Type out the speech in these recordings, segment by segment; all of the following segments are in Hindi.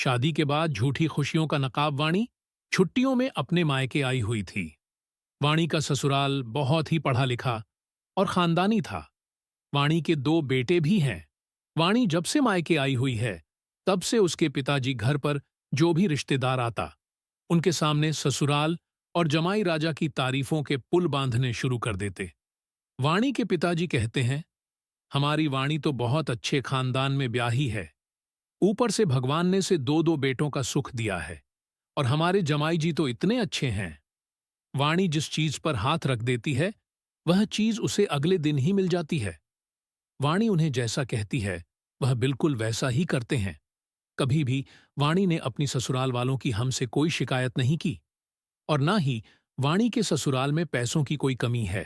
शादी के बाद झूठी खुशियों का नकाब वाणी छुट्टियों में अपने मायके आई हुई थी। वाणी का ससुराल बहुत ही पढ़ा लिखा और खानदानी था। वाणी के दो बेटे भी हैं। वाणी जब से मायके आई हुई है, तब से उसके पिताजी घर पर जो भी रिश्तेदार आता, उनके सामने ससुराल और जमाई राजा की तारीफों के पुल बांधने शुरू कर देते। वाणी के पिताजी कहते हैं, हमारी वाणी तो बहुत अच्छे खानदान में ब्याही है। ऊपर से भगवान ने से दो दो बेटों का सुख दिया है और हमारे जमाई जी तो इतने अच्छे हैं। वाणी जिस चीज पर हाथ रख देती है, वह चीज उसे अगले दिन ही मिल जाती है। वाणी उन्हें जैसा कहती है, वह बिल्कुल वैसा ही करते हैं। कभी भी वाणी ने अपनी ससुराल वालों की हमसे कोई शिकायत नहीं की और ना ही वाणी के ससुराल में पैसों की कोई कमी है,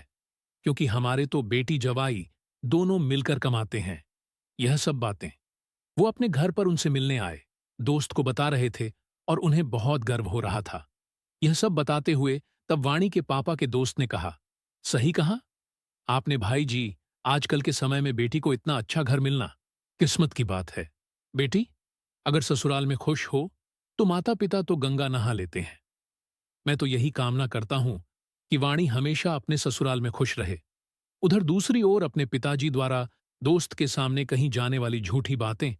क्योंकि हमारे तो बेटी जवाई दोनों मिलकर कमाते हैं। यह सब बातें वो अपने घर पर उनसे मिलने आए दोस्त को बता रहे थे और उन्हें बहुत गर्व हो रहा था। यह सब बताते हुए तब वाणी के पापा के दोस्त ने कहा, सही कहा आपने भाई जी, आजकल के समय में बेटी को इतना अच्छा घर मिलना किस्मत की बात है। बेटी अगर ससुराल में खुश हो तो माता पिता तो गंगा नहा लेते हैं। मैं तो यही कामना करता हूं कि वाणी हमेशा अपने ससुराल में खुश रहे। उधर दूसरी ओर अपने पिताजी द्वारा दोस्त के सामने कही जाने वाली झूठी बातें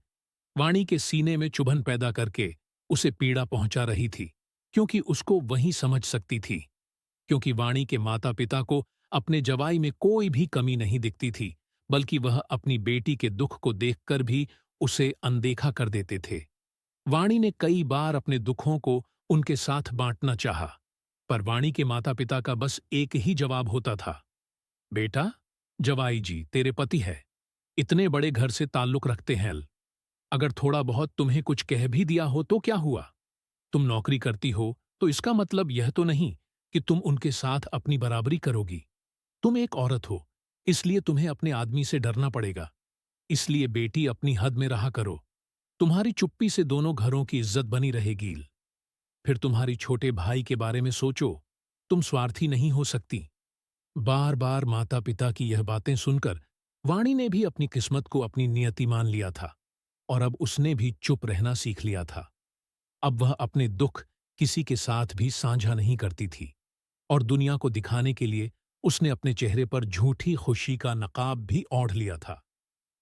वाणी के सीने में चुभन पैदा करके उसे पीड़ा पहुंचा रही थी, क्योंकि उसको वही समझ सकती थी। क्योंकि वाणी के माता पिता को अपने जवाई में कोई भी कमी नहीं दिखती थी, बल्कि वह अपनी बेटी के दुख को देखकर भी उसे अनदेखा कर देते थे। वाणी ने कई बार अपने दुखों को उनके साथ बांटना चाहा, पर वाणी के माता पिता का बस एक ही जवाब होता था, बेटा जवाई जी तेरे पति है, इतने बड़े घर से ताल्लुक रखते हैं। अगर थोड़ा बहुत तुम्हें कुछ कह भी दिया हो तो क्या हुआ? तुम नौकरी करती हो तो इसका मतलब यह तो नहीं कि तुम उनके साथ अपनी बराबरी करोगी। तुम एक औरत हो, इसलिए तुम्हें अपने आदमी से डरना पड़ेगा। इसलिए बेटी अपनी हद में रहा करो। तुम्हारी चुप्पी से दोनों घरों की इज्जत बनी रहेगी। फिर तुम्हारी छोटे भाई के बारे में सोचो, तुम स्वार्थी नहीं हो सकती। बार बार माता पिता की यह बातें सुनकर वाणी ने भी अपनी किस्मत को अपनी नियति मान लिया था और अब उसने भी चुप रहना सीख लिया था। अब वह अपने दुख किसी के साथ भी साझा नहीं करती थी और दुनिया को दिखाने के लिए उसने अपने चेहरे पर झूठी खुशी का नकाब भी ओढ़ लिया था।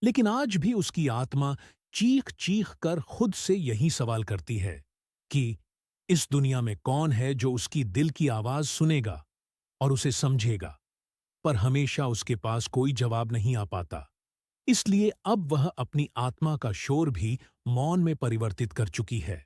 लेकिन आज भी उसकी आत्मा चीख चीख कर खुद से यही सवाल करती है कि इस दुनिया में कौन है जो उसकी दिल की आवाज सुनेगा और उसे समझेगा। पर हमेशा उसके पास कोई जवाब नहीं आ पाता। इसलिए अब वह अपनी आत्मा का शोर भी मौन में परिवर्तित कर चुकी है।